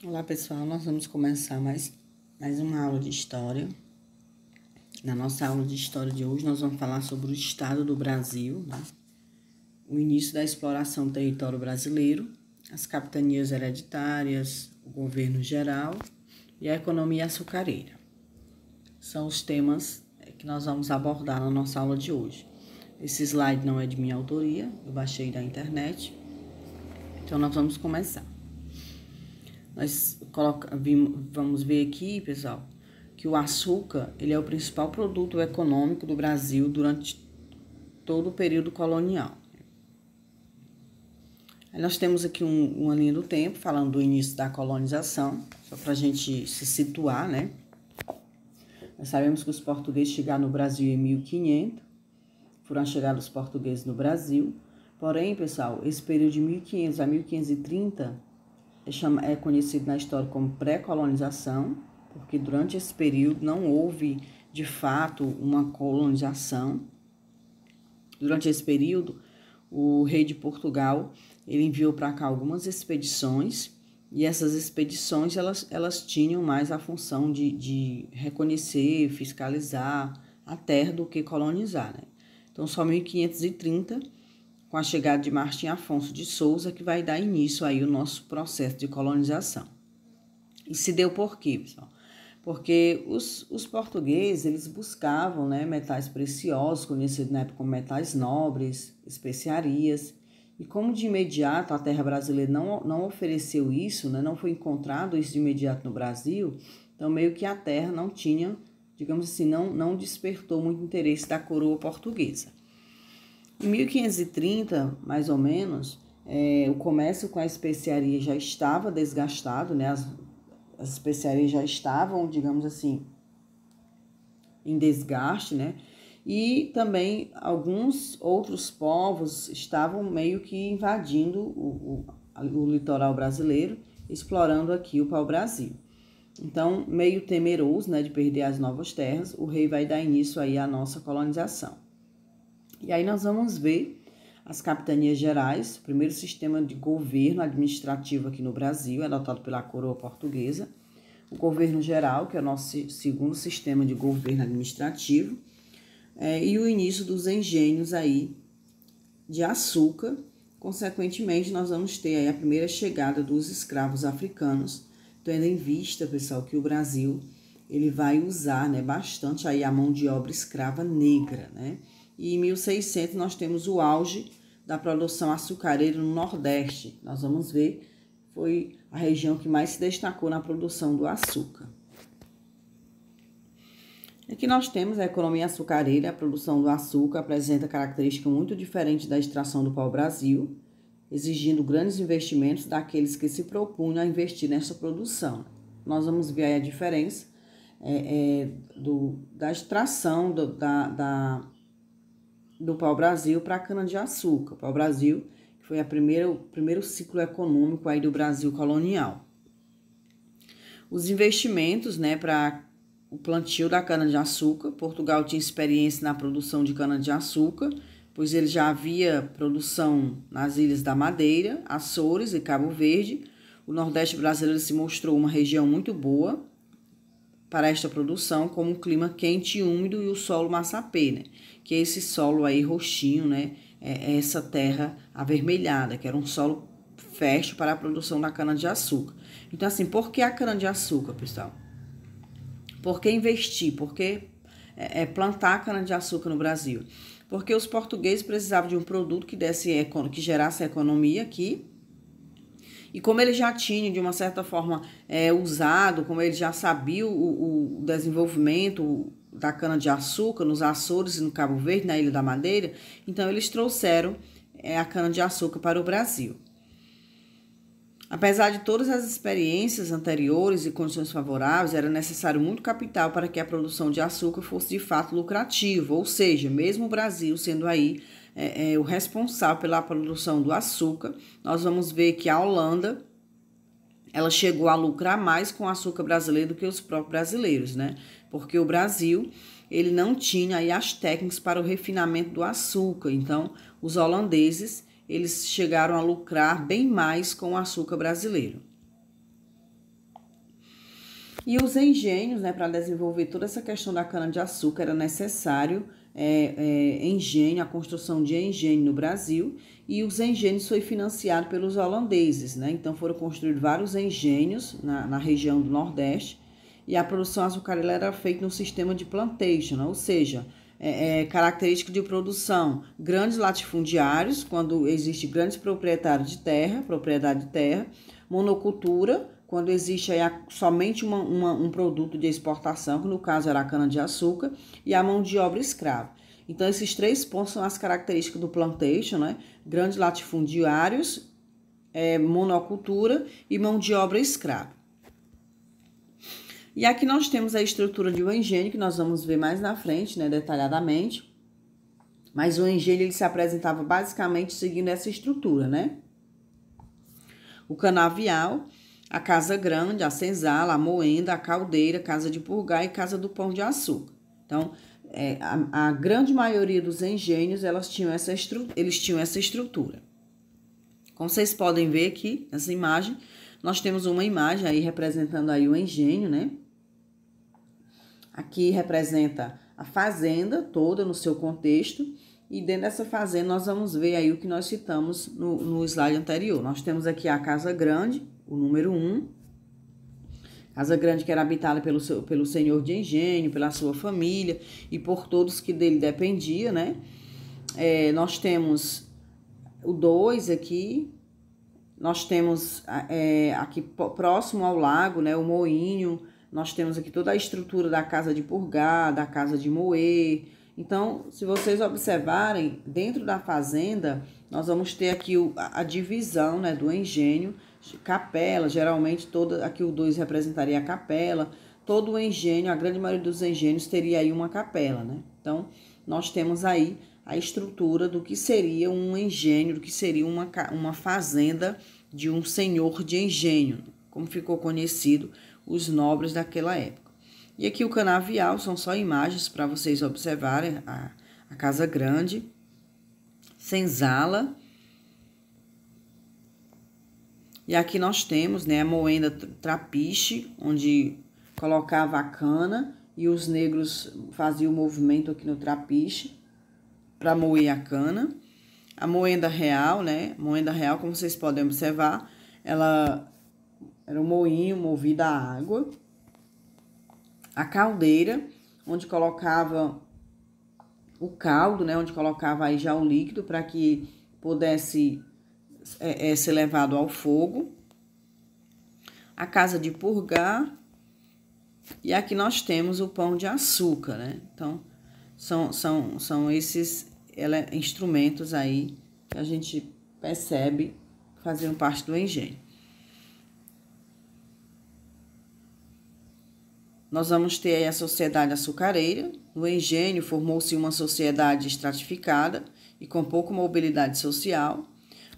Olá pessoal, nós vamos começar mais uma aula de história. Na nossa aula de história de hoje, nós vamos falar sobre o estado do Brasil, né? O início da exploração do território brasileiro, as capitanias hereditárias, o governo geral e a economia açucareira. São os temas que nós vamos abordar na nossa aula de hoje. Esse slide não é de minha autoria, eu baixei da internet, então nós vamos começar. Vamos ver aqui, pessoal, que o açúcar ele é o principal produto econômico do Brasil durante todo o período colonial. Aí nós temos aqui uma linha do tempo, falando do início da colonização, só para a gente se situar, né? Nós sabemos que os portugueses chegaram no Brasil em 1500, foram chegados os portugueses no Brasil. Porém, pessoal, esse período de 1500 a 1530 é conhecido na história como pré-colonização, porque durante esse período não houve, de fato, uma colonização. Durante esse período, o rei de Portugal ele enviou para cá algumas expedições, e essas expedições elas tinham mais a função de reconhecer, fiscalizar a terra do que colonizar, né? Então, só 1530, com a chegada de Martim Afonso de Souza, que vai dar início aí o nosso processo de colonização. E se deu por quê, pessoal? Porque os portugueses, eles buscavam, né, metais preciosos, conhecidos na época como metais nobres, especiarias, e como de imediato a terra brasileira não ofereceu isso, né, não foi encontrado isso de imediato no Brasil, então meio que a terra não tinha, digamos assim, não despertou muito interesse da coroa portuguesa. Em 1530, mais ou menos, o comércio com a especiaria já estava desgastado, né? As especiarias já estavam, digamos assim, em desgaste, né? E também alguns outros povos estavam meio que invadindo o litoral brasileiro, explorando aqui o pau-brasil. Então, meio temeroso, né, de perder as novas terras, o rei vai dar início aí à nossa colonização. E aí nós vamos ver as capitanias gerais, o primeiro sistema de governo administrativo aqui no Brasil, adotado pela coroa portuguesa. O governo geral, que é o nosso segundo sistema de governo administrativo. E o início dos engenhos aí de açúcar. Consequentemente, nós vamos ter aí a primeira chegada dos escravos africanos, tendo em vista, pessoal, que o Brasil ele vai usar, né, bastante aí a mão de obra escrava negra, né? E em 1600 nós temos o auge da produção açucareira no Nordeste. Nós vamos ver, foi a região que mais se destacou na produção do açúcar. Aqui nós temos a economia açucareira. A produção do açúcar apresenta característica muito diferente da extração do pau-brasil, exigindo grandes investimentos daqueles que se propunham a investir nessa produção. Nós vamos ver aí a diferença da extração do pau-brasil para a cana-de-açúcar. O pau-brasil, que foi o primeiro ciclo econômico aí do Brasil colonial. Os investimentos, né, para o plantio da cana-de-açúcar. Portugal tinha experiência na produção de cana-de-açúcar, pois ele já havia produção nas Ilhas da Madeira, Açores e Cabo Verde. O Nordeste brasileiro se mostrou uma região muito boa para esta produção, como um clima quente e úmido e o solo massapê, né? Que é esse solo aí roxinho, né? É essa terra avermelhada, que era um solo fértil para a produção da cana-de-açúcar. Então, assim, por que a cana-de-açúcar, pessoal? Por que investir? Por que plantar cana-de-açúcar no Brasil? Porque os portugueses precisavam de um produto que gerasse economia aqui. E como ele já tinha, de uma certa forma, usado, como ele já sabia o desenvolvimento da cana-de-açúcar nos Açores e no Cabo Verde, na Ilha da Madeira, então eles trouxeram a cana-de-açúcar para o Brasil. Apesar de todas as experiências anteriores e condições favoráveis, era necessário muito capital para que a produção de açúcar fosse de fato lucrativa, ou seja, mesmo o Brasil sendo aí o responsável pela produção do açúcar, nós vamos ver que a Holanda ela chegou a lucrar mais com o açúcar brasileiro do que os próprios brasileiros, né? Porque o Brasil ele não tinha aí as técnicas para o refinamento do açúcar, então os holandeses eles chegaram a lucrar bem mais com o açúcar brasileiro. E os engenhos, né, para desenvolver toda essa questão da cana-de-açúcar, era necessário engenho, a construção de engenho no Brasil, e os engenhos foi financiado pelos holandeses, né? Então foram construídos vários engenhos na região do Nordeste, e a produção açucareira era feita no sistema de plantation, né? Ou seja, característica de produção, grandes latifundiários, quando existe grandes propriedade de terra, monocultura, quando existe aí somente um produto de exportação, que no caso era a cana-de-açúcar, e a mão de obra escrava. Então, esses 3 pontos são as características do plantation, né? Grandes latifundiários, monocultura e mão de obra escrava. E aqui nós temos a estrutura de um engenho, que nós vamos ver mais na frente, né, detalhadamente. Mas o engenho ele se apresentava basicamente seguindo essa estrutura, né? O canavial, a casa grande, a senzala, a moenda, a caldeira, casa de purgar e casa do pão de açúcar. Então, a grande maioria dos engenhos, eles tinham essa estrutura. Como vocês podem ver aqui, nessa imagem, nós temos uma imagem aí representando aí o engenho, né? Aqui representa a fazenda toda no seu contexto, e dentro dessa fazenda nós vamos ver aí o que nós citamos no slide anterior. Nós temos aqui a casa grande, o número 1, casa grande que era habitada pelo senhor de engenho, pela sua família e por todos que dele dependia, né? Nós temos o 2 aqui, nós temos aqui próximo ao lago, né, o moinho, nós temos aqui toda a estrutura da casa de purgar, da casa de moer. Então, se vocês observarem, dentro da fazenda, nós vamos ter aqui a divisão, né, do engenho, capela, geralmente aqui o 2 representaria a capela, todo o engenho, a grande maioria dos engenhos teria aí uma capela, né? Então, nós temos aí a estrutura do que seria um engenho, do que seria uma fazenda de um senhor de engenho, como ficou conhecido os nobres daquela época. E aqui o canavial são só imagens para vocês observarem a casa grande, senzala. E aqui nós temos, né, a moenda trapiche, onde colocava a cana e os negros faziam o movimento aqui no trapiche para moer a cana. A moenda real, né, moenda real, como vocês podem observar, ela era um moinho movido a água. A caldeira, onde colocava o caldo, né, onde colocava aí já o líquido para que pudesse ser levado ao fogo. A casa de purgar. E aqui nós temos o pão de açúcar, né? Então, são esses instrumentos aí que a gente percebe fazendo parte do engenho. Nós vamos ter aí a sociedade açucareira. No engenho formou-se uma sociedade estratificada e com pouca mobilidade social.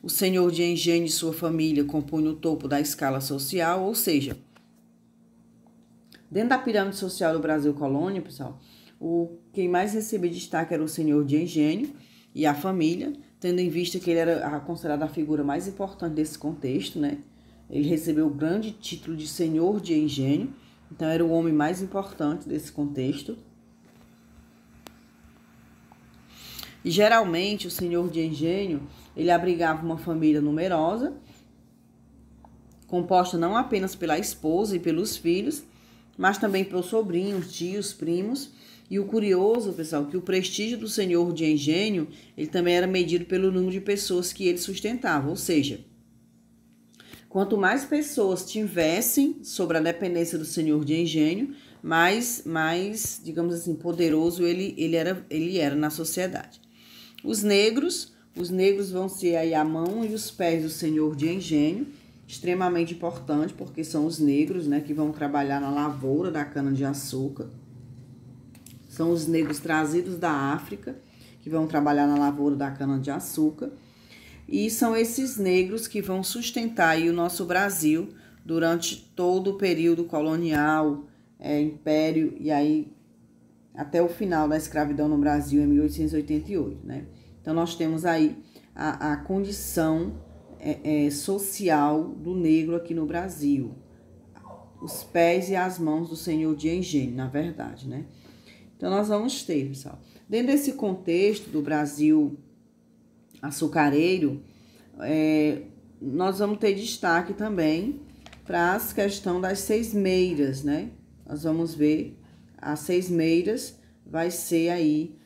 O senhor de engenho e sua família compunham o topo da escala social, ou seja, dentro da pirâmide social do Brasil colônia, pessoal, quem mais recebia destaque era o senhor de engenho e a família, tendo em vista que ele era considerado a figura mais importante desse contexto, né? Ele recebeu o grande título de senhor de engenho, então era o homem mais importante desse contexto. E geralmente o senhor de engenho, ele abrigava uma família numerosa, composta não apenas pela esposa e pelos filhos, mas também pelos sobrinhos, tios, primos. E o curioso, pessoal, que o prestígio do senhor de engenho, ele também era medido pelo número de pessoas que ele sustentava, ou seja, quanto mais pessoas tivessem sobre a dependência do senhor de engenho, mais digamos assim, poderoso ele era na sociedade. Os negros vão ser aí a mão e os pés do senhor de engenho, extremamente importante, porque são os negros, né, que vão trabalhar na lavoura da cana-de-açúcar. São os negros trazidos da África, que vão trabalhar na lavoura da cana-de-açúcar. E são esses negros que vão sustentar aí o nosso Brasil durante todo o período colonial, império, e aí até o final da escravidão no Brasil, em 1888, né? Então, nós temos aí a condição social do negro aqui no Brasil. os pés e as mãos do senhor de Engenho, na verdade, né? Então, nós vamos ter, pessoal, dentro desse contexto do Brasil açucareiro, nós vamos ter destaque também para as questões das seismeiras, né? Nós vamos ver as seismeiras vai ser aí